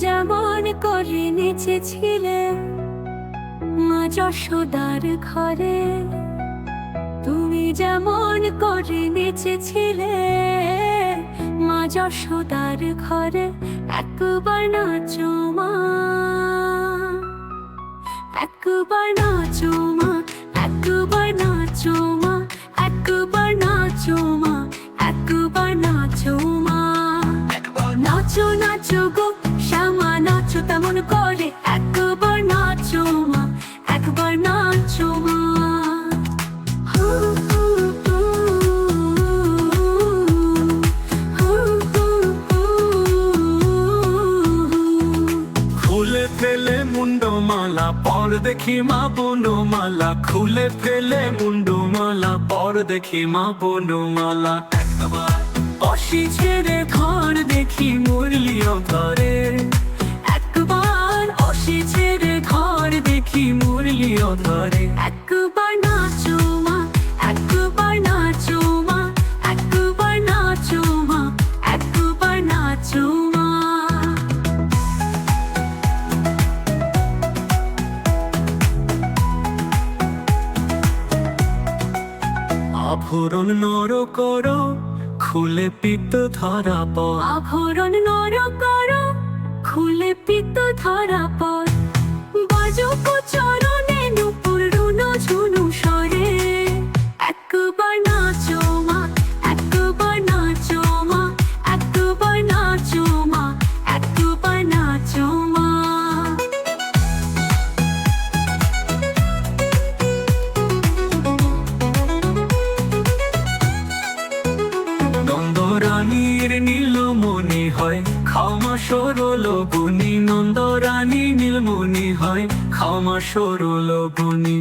যেমন করে নেচেছিলে মা যশোদার ঘরে, তুমি যেমন করে নেচেছিলে মা যশোদার ঘরে। একবার নাচো মা, একবার নাচো মা, একবার নাচো মা, একবার নাচো মা, একবার নাচো মা। নাচো নাচো গো শ্যামা নাচো তেমন করে, একবার নাচো মা, একবার নাচো মা। খুলে ফেলে মুন্ডমালা পর দেখি মা বনমালা, খুলে ফেলে মুন্ডমালা পর দেখি মা বনমালা। অসি ছেড়ে ঘর দেখি মুরলিও ধরে, একবার অসি ছেড়ে ঘর দেখি মুরলিও ধরে। একবার নাচো মা, একবার নাচো মা, একবার নাচো মা, একবার নাচো মা। আভরণ নর করো খুলে পিত্ত ধরা পর, আভরণ নর করো খুলে পিত্ত ধরা পর। বাজুক চরণে নুপুর রুনো ঝুনু স্বরে, একবার নাচো মা, একবার নাচো মা, একবার নাচো মা, একবার নাচো মা। নন্দরানীর নীলমণি হয় ক্ষমা সরল গুণী, নন্দরানী নীলমণি হয় ক্ষমা সরল গুণী।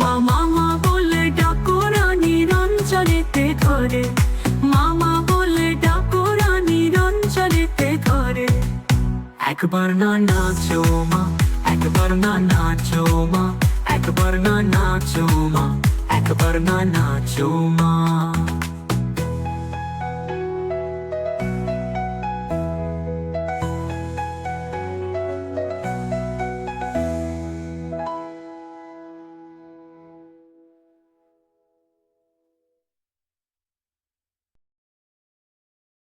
মামা মা বলে ডাকো রানী রঞ্জনেতে ধরে, মামা বলে ডাকো রানী রঞ্জনেতে ধরে। একবার না নাচো মা, একবার না নাচো মা, একবার না নাচো মা, একবার না নাচো মা।